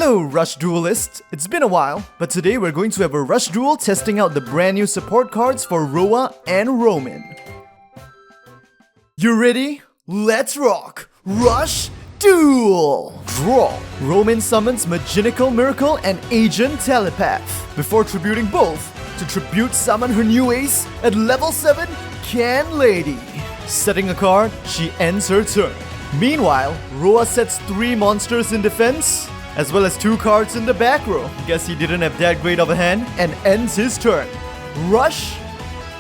Hello Rush Duelists, it's been a while, but today we're going to have a Rush Duel testing out the brand new support cards for Roa and Romin. You ready? Let's rock! Rush Duel! Draw. Romin summons Magical Miracle and Agent Telepath. Before tributing both, to tribute summon her new ace at level 7, Can Lady. Setting a card, she ends her turn. Meanwhile, Roa sets 3 monsters in defense, as well as 2 cards in the back row. Guess he didn't have that great of a hand, and ends his turn. Rush,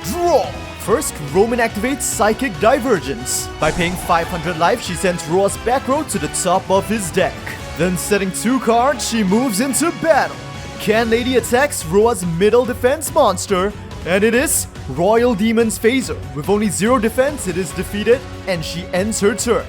draw. First, Romin activates Psychic Divergence. By paying 500 life, she sends Roa's back row to the top of his deck. Then setting 2 cards, she moves into battle. Can Lady attacks Roa's middle defense monster, and it is Royal Demon's Phaser. With only 0 defense, it is defeated, and she ends her turn.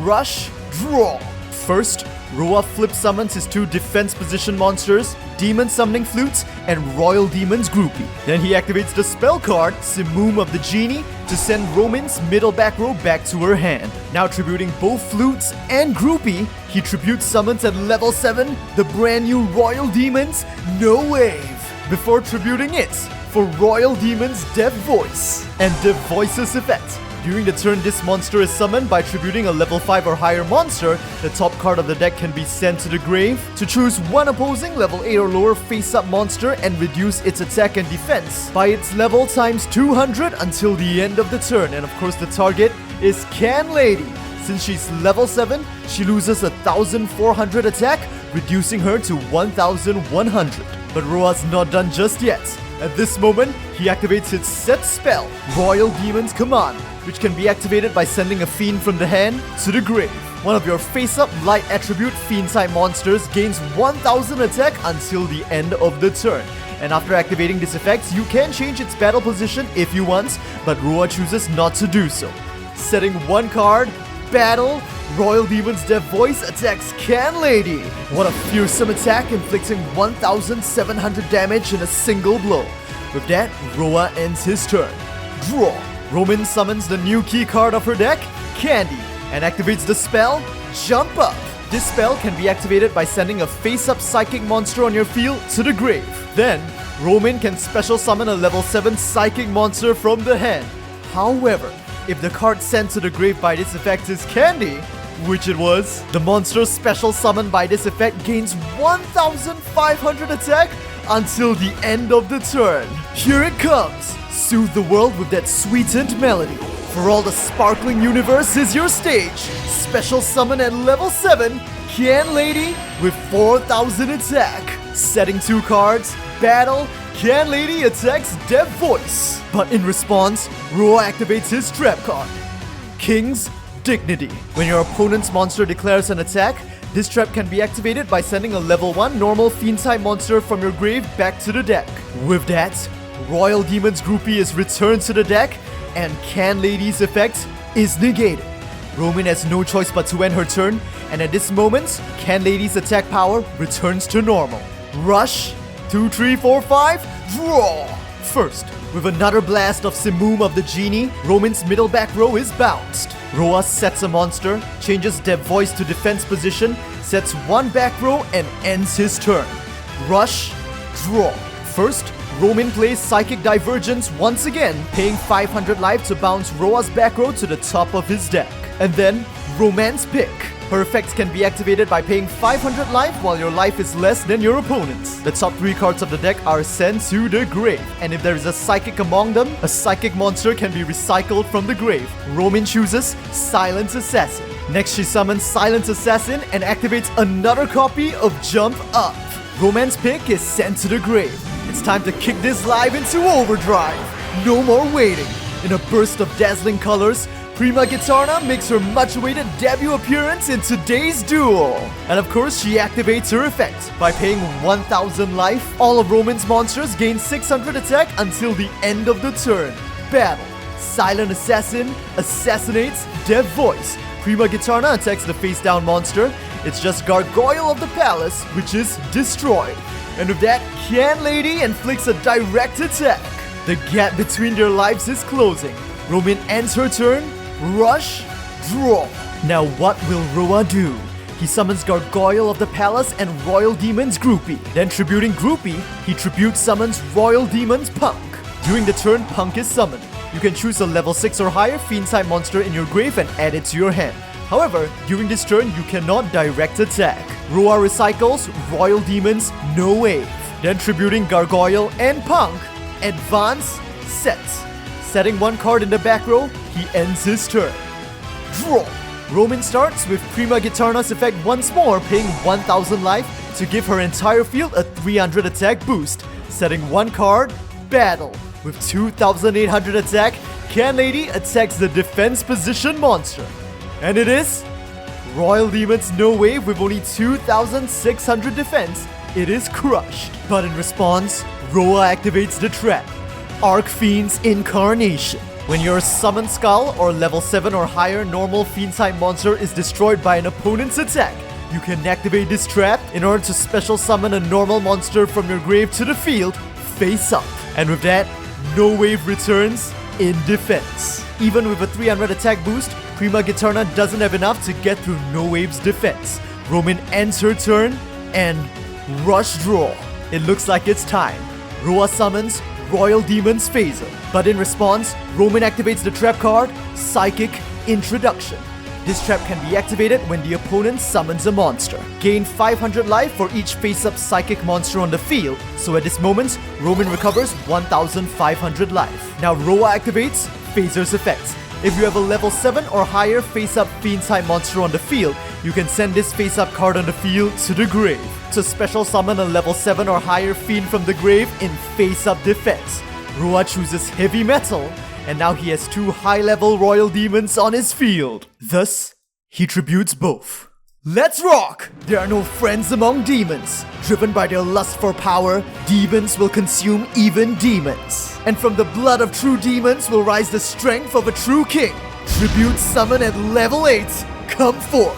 Rush, draw. First, Roa flip summons his 2 defense position monsters, Demon Summoning Flute and Royal Demon's Groupie. Then he activates the spell card, Simoom of the Genie, to send Romin's middle back row back to her hand. Now tributing both Flutes and Groupie, he tribute summons at level 7 the brand new Royal Demon's No Wave. Before tributing it for Royal Demon's Deaf Voice and Deaf Voice's effect. During the turn this monster is summoned by tributing a level 5 or higher monster, the top card of the deck can be sent to the grave to choose one opposing level 8 or lower face-up monster and reduce its attack and defense by its level times 200 until the end of the turn. And of course the target is Can Lady. Since she's level 7, she loses 1400 attack, reducing her to 1100. But Roa's not done just yet. At this moment, he activates his set spell, Royal Demon's Command, which can be activated by sending a Fiend from the hand to the grave. One of your face-up light attribute Fiend-type monsters gains 1000 attack until the end of the turn. And after activating this effect, you can change its battle position if you want, but Roa chooses not to do so. Setting 1 card, battle, Royal Demon's Deaf Voice attacks Can Lady. What a fearsome attack, inflicting 1700 damage in a single blow. With that, Roa ends his turn. Draw. Romin summons the new key card of her deck, Candy, and activates the spell, Jump Up. This spell can be activated by sending a face-up psychic monster on your field to the grave. Then, Romin can special summon a level 7 psychic monster from the hand. However, if the card sent to the grave by this effect is Candy, which it was, the monster special summoned by this effect gains 1500 attack until the end of the turn. Here it comes! Soothe the world with that sweetened melody. For all the sparkling universe is your stage. Special summon at level 7, Can Lady with 4000 attack. Setting 2 cards, battle, Can Lady attacks Deaf Voice. But in response, Roa activates his trap card, King's Dignity. When your opponent's monster declares an attack, this trap can be activated by sending a level 1 normal Fiend-type monster from your grave back to the deck. With that, Royal Demon's Groupie is returned to the deck, and Can Lady's effect is negated. Romin has no choice but to end her turn, and at this moment, Can Lady's attack power returns to normal. Rush, 2, 3, 4, 5, draw! First, with another blast of Simoom of the Genie, Romin's middle back row is bounced. Roa sets a monster, changes Deaf Voice to defense position, sets 1 back row, and ends his turn. Rush, draw. First, Romin plays Psychic Divergence once again, paying 500 life to bounce Roa's back row to the top of his deck. And then, Romance Pick. Her effects can be activated by paying 500 life while your life is less than your opponent's. The top 3 cards of the deck are sent to the grave, and if there is a Psychic among them, a Psychic monster can be recycled from the grave. Romin chooses Silent Assassin. Next she summons Silent Assassin and activates another copy of Jump Up. Romance Pick is sent to the grave. It's time to kick this live into overdrive. No more waiting. In a burst of dazzling colors, Prima Gitarna makes her much-awaited debut appearance in today's duel. And of course, she activates her effect. By paying 1000 life, all of Romin's monsters gain 600 attack until the end of the turn. Battle. Silent Assassin assassinates Deaf Voice. Prima Gitarna attacks the face-down monster. It's just Gargoyle of the Palace, which is destroyed. And with that, Can Lady inflicts a direct attack. The gap between their lives is closing. Romin ends her turn. Rush, draw. Now what will Roa do? he summons Gargoyle of the Palace and Royal Demons Groupie. Then tributing Groupie, he tribute summons Royal Demons Punk. During the turn Punk is summoned, you can choose a level 6 or higher fiend-type monster in your grave and add it to your hand. However, during this turn, you cannot direct attack. Roa recycles Royal Demons, no wave. Then tributing Gargoyle and Punk, advance, set. Setting one card in the back row, he ends his turn. Draw. Romin starts with Prima Gitarna's effect once more, paying 1000 life to give her entire field a 300 attack boost. Setting one card, battle. With 2800 attack, Can Lady attacks the defense position monster. And it is Royal Demons no wave with only 2600 defense. It is crushed. But in response, Roa activates the trap, Archfiend's Incarnation. When your Summon Skull or level 7 or higher normal Fiend-type monster is destroyed by an opponent's attack, you can activate this trap in order to special summon a normal monster from your grave to the field, face up. And with that, no wave returns in defense. Even with a 300 attack boost, Prima Gitarna doesn't have enough to get through no wave's defense. Romin ends her turn and Rush Duel. It looks like it's time. Roa summons Royal Demons Phaser. But in response, Romin activates the trap card, Psychic Introduction. This trap can be activated when the opponent summons a monster. Gain 500 life for each face-up psychic monster on the field, so at this moment, Romin recovers 1500 life. Now Roa activates Phaser's effects. If you have a level 7 or higher face-up fiend-type monster on the field, you can send this face-up card on the field to the grave. To special summon a level 7 or higher fiend from the grave in face-up defense, Roa chooses Heavy Metal, and now he has 2 high-level Royal Demons on his field. Thus, he tributes both. Let's rock! There are no friends among demons. Driven by their lust for power, demons will consume even demons. And from the blood of true demons will rise the strength of a true king. Tribute summon at level 8. Come forth.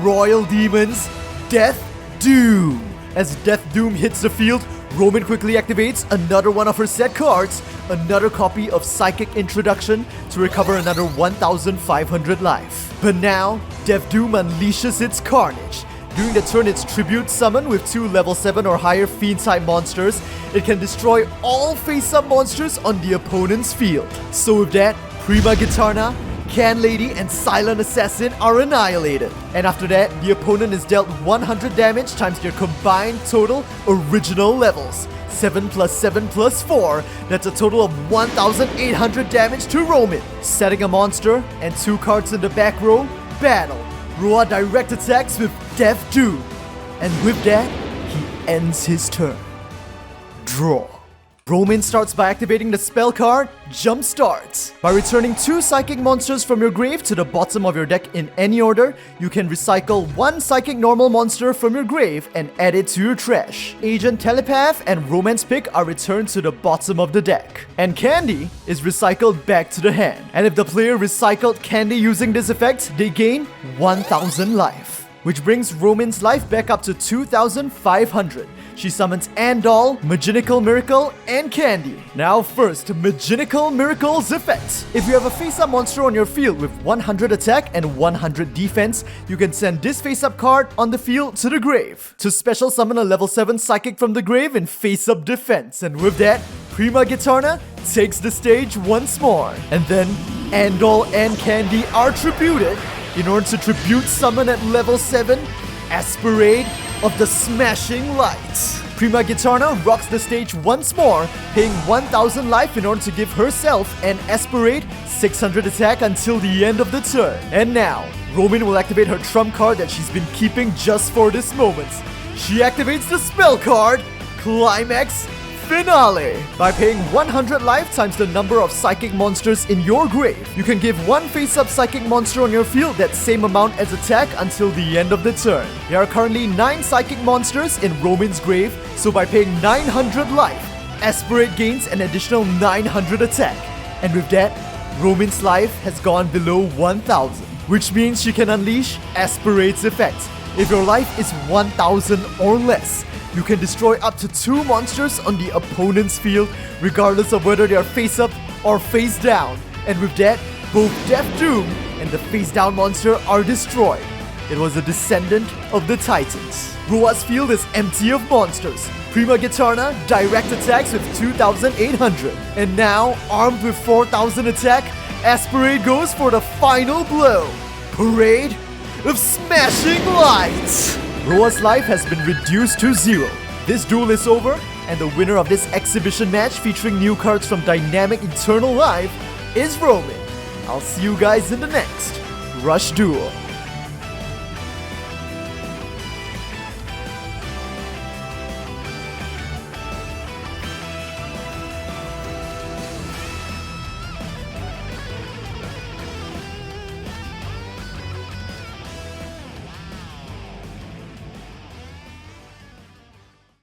Royal Demons, Death Doom. As Death Doom hits the field, Romin quickly activates another one of her set cards, another copy of Psychic Introduction to recover another 1500 life. But now, Death Doom unleashes its carnage. During the turn it's tribute summon with 2 level 7 or higher fiend-type monsters, it can destroy all face-up monsters on the opponent's field. So with that, Prima Gitarna, Can Lady and Silent Assassin are annihilated. And after that, the opponent is dealt 100 damage times their combined total original levels. 7 plus 7 plus 4, that's a total of 1800 damage to Romin. Setting a monster and 2 cards in the back row, battle. Roa direct attacks with Death Doom. And with that, he ends his turn. Draw. Romin starts by activating the spell card, Jumpstart. By returning 2 psychic monsters from your grave to the bottom of your deck in any order, you can recycle 1 psychic normal monster from your grave and add it to your trash. Agent Telepath and Romance Pick are returned to the bottom of the deck. And Candy is recycled back to the hand. And if the player recycled Candy using this effect, they gain 1000 life, which brings Romin's life back up to 2500. She summons Andal, Maginical Miracle, and Candy. Now first, Maginical Miracle's effect. If you have a face-up monster on your field with 100 attack and 100 defense, you can send this face-up card on the field to the grave to special summon a level 7 psychic from the grave in face-up defense. And with that, Prima Gitarna takes the stage once more. And then, Andal and Candy are tributed in order to tribute summon at level 7, Aspirade of the Smashing Light. Prima Gitarna rocks the stage once more, paying 1000 life in order to give herself and Aspirade 600 attack until the end of the turn. And now, Romin will activate her trump card that she's been keeping just for this moment. She activates the spell card, Climax Finale. By paying 100 life times the number of psychic monsters in your grave, you can give 1 face-up psychic monster on your field that same amount as attack until the end of the turn. There are currently 9 psychic monsters in Romin's grave, so by paying 900 life, Aspirate gains an additional 900 attack. And with that, Romin's life has gone below 1000, which means she can unleash Aspirate's effect. If your life is 1000 or less, you can destroy up to 2 monsters on the opponent's field, regardless of whether they are face up or face down. And with that, both Death Doom and the face down monster are destroyed. it was a descendant of the Titans. Roa's field is empty of monsters. Prima Gitarna direct attacks with 2,800. And now, armed with 4,000 attack, Asperade goes for the final blow. Parade of Smashing Lights! Roa's life has been reduced to 0. This duel is over, and the winner of this exhibition match featuring new cards from Dynamic Eternal Life is Romin. I'll see you guys in the next Rush Duel.